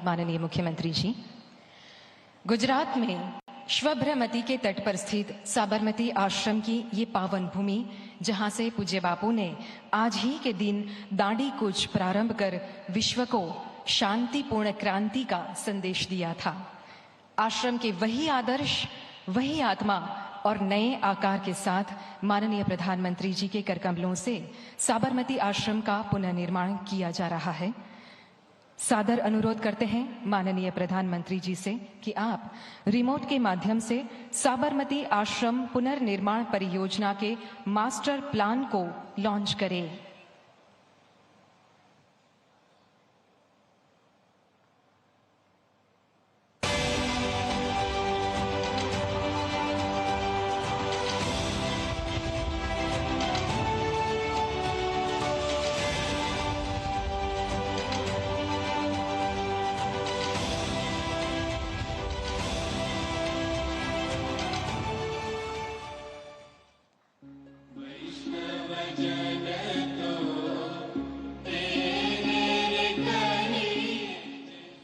माननीय मुख्यमंत्री जी। गुजरात में श्वभ्रमती के तट पर स्थित साबरमती आश्रम की ये पावन भूमि, जहां से पूज्य बापू ने आज ही के दिन दांडी कूच प्रारंभ कर विश्व को शांतिपूर्ण क्रांति का संदेश दिया था। आश्रम के वही आदर्श, वही आत्मा और नए आकार के साथ माननीय प्रधानमंत्री जी के करकमलों से साबरमती आश्रम का पुनर्निर्माण किया जा रहा है। सादर अनुरोध करते हैं माननीय प्रधानमंत्री जी से कि आप रिमोट के माध्यम से साबरमती आश्रम पुनर्निर्माण परियोजना के मास्टर प्लान को लॉन्च करें।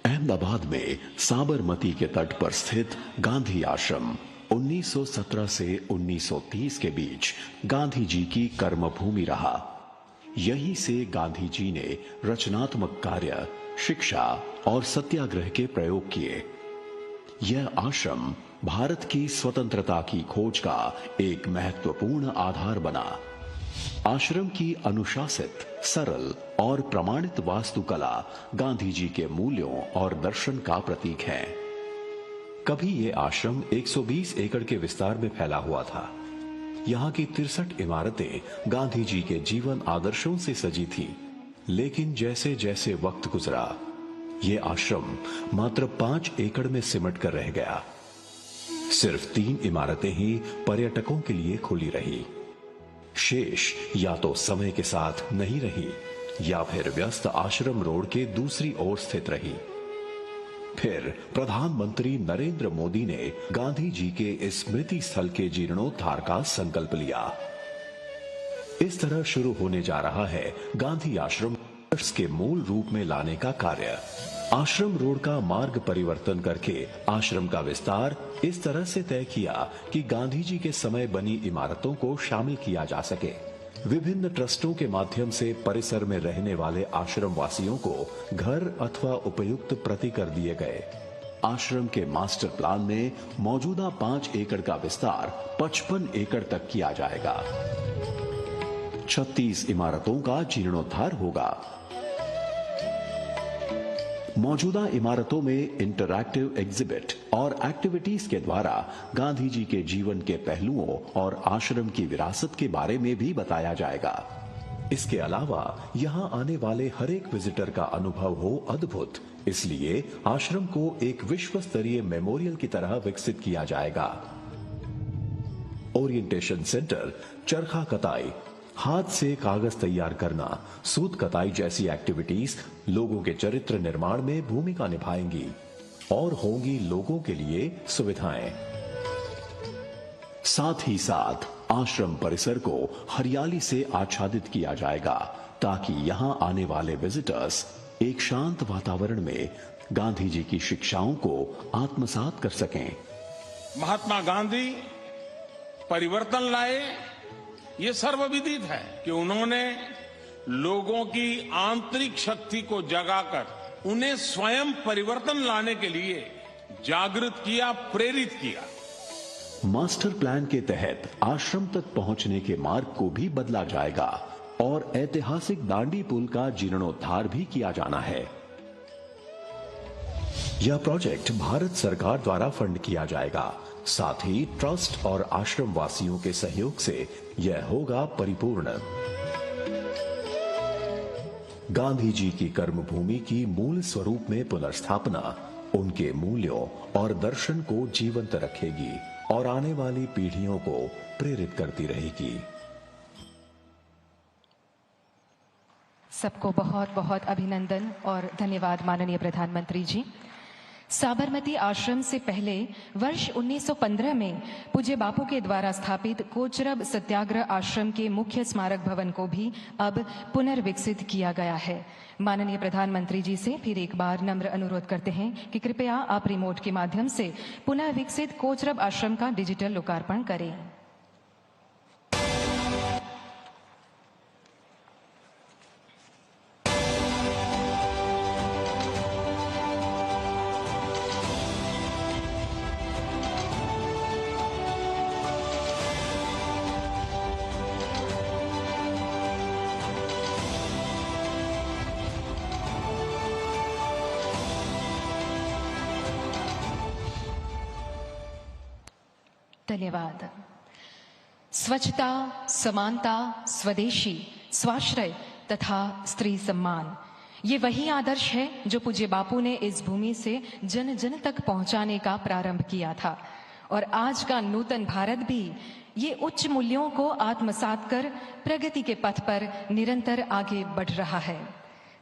अहमदाबाद में साबरमती के तट पर स्थित गांधी आश्रम 1917 से 1930 के बीच गांधी जी की कर्मभूमि रहा। यहीं से गांधी जी ने रचनात्मक कार्य, शिक्षा और सत्याग्रह के प्रयोग किए। यह आश्रम भारत की स्वतंत्रता की खोज का एक महत्वपूर्ण आधार बना। आश्रम की अनुशासित, सरल और प्रमाणित वास्तुकला गांधी जी के मूल्यों और दर्शन का प्रतीक है। कभी यह आश्रम 120 एकड़ के विस्तार में फैला हुआ था। यहाँ की 63 इमारतें गांधी जी के जीवन आदर्शों से सजी थी। लेकिन जैसे जैसे वक्त गुजरा, ये आश्रम मात्र 5 एकड़ में सिमट कर रह गया। सिर्फ 3 इमारतें ही पर्यटकों के लिए खुली रही। शेष या तो समय के साथ नहीं रही या फिर व्यस्त आश्रम रोड के दूसरी ओर स्थित रही। फिर प्रधानमंत्री नरेंद्र मोदी ने गांधी जी के स्मृति स्थल के जीर्णोद्धार का संकल्प लिया। इस तरह शुरू होने जा रहा है गांधी आश्रम के मूल रूप में लाने का कार्य। आश्रम रोड का मार्ग परिवर्तन करके आश्रम का विस्तार इस तरह से तय किया कि गांधी जी के समय बनी इमारतों को शामिल किया जा सके। विभिन्न ट्रस्टों के माध्यम से परिसर में रहने वाले आश्रम वासियों को घर अथवा उपयुक्त प्रति कर दिए गए। आश्रम के मास्टर प्लान में मौजूदा 5 एकड़ का विस्तार 55 एकड़ तक किया जाएगा। 36 इमारतों का जीर्णोद्धार होगा। मौजूदा इमारतों में इंटरैक्टिव एग्जिबिट और एक्टिविटीज के द्वारा गांधी जी के जीवन के पहलुओं और आश्रम की विरासत के बारे में भी बताया जाएगा। इसके अलावा यहां आने वाले हर एक विजिटर का अनुभव हो अद्भुत, इसलिए आश्रम को एक विश्व स्तरीय मेमोरियल की तरह विकसित किया जाएगा। ओरिएंटेशन सेंटर, चरखा कताई, हाथ से कागज तैयार करना, सूत कताई जैसी एक्टिविटीज लोगों के चरित्र निर्माण में भूमिका निभाएंगी और होंगी लोगों के लिए सुविधाएं। साथ ही साथ आश्रम परिसर को हरियाली से आच्छादित किया जाएगा ताकि यहां आने वाले विजिटर्स एक शांत वातावरण में गांधी जी की शिक्षाओं को आत्मसात कर सकें। महात्मा गांधी परिवर्तन लाए, ये सर्वविदित है कि उन्होंने लोगों की आंतरिक शक्ति को जगाकर उन्हें स्वयं परिवर्तन लाने के लिए जागृत किया, प्रेरित किया। मास्टर प्लान के तहत आश्रम तक पहुंचने के मार्ग को भी बदला जाएगा और ऐतिहासिक दांडी पुल का जीर्णोद्धार भी किया जाना है। यह प्रोजेक्ट भारत सरकार द्वारा फंड किया जाएगा। साथ ही ट्रस्ट और आश्रम वासियों के सहयोग से यह होगा परिपूर्ण। गांधी जी की कर्मभूमि की मूल स्वरूप में पुनर्स्थापना उनके मूल्यों और दर्शन को जीवंत रखेगी और आने वाली पीढ़ियों को प्रेरित करती रहेगी। सबको बहुत बहुत अभिनंदन और धन्यवाद माननीय प्रधानमंत्री जी। साबरमती आश्रम से पहले वर्ष 1915 में पूज्य बापू के द्वारा स्थापित कोचरब सत्याग्रह आश्रम के मुख्य स्मारक भवन को भी अब पुनर्विकसित किया गया है। माननीय प्रधानमंत्री जी से फिर एक बार नम्र अनुरोध करते हैं कि कृपया आप रिमोट के माध्यम से पुनः विकसित कोचरब आश्रम का डिजिटल लोकार्पण करें। धन्यवाद। स्वच्छता, समानता, स्वदेशी, स्वाश्रय तथा स्त्री सम्मान, ये वही आदर्श है जो पूज्य बापू ने इस भूमि से जन जन तक पहुंचाने का प्रारंभ किया था। और आज का नूतन भारत भी ये उच्च मूल्यों को आत्मसात कर प्रगति के पथ पर निरंतर आगे बढ़ रहा है।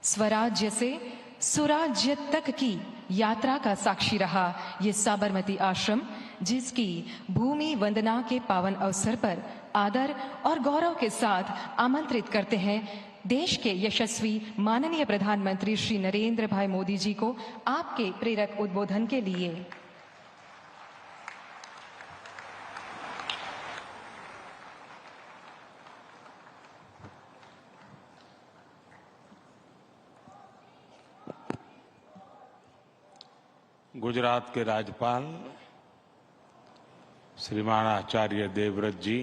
स्वराज्य से सुराज्य तक की यात्रा का साक्षी रहा ये साबरमती आश्रम, जिसकी भूमि वंदना के पावन अवसर पर आदर और गौरव के साथ आमंत्रित करते हैं देश के यशस्वी माननीय प्रधानमंत्री श्री नरेंद्र भाई मोदी जी को आपके प्रेरक उद्बोधन के लिए। गुजरात के राज्यपाल श्रीमान आचार्य देवव्रत जी,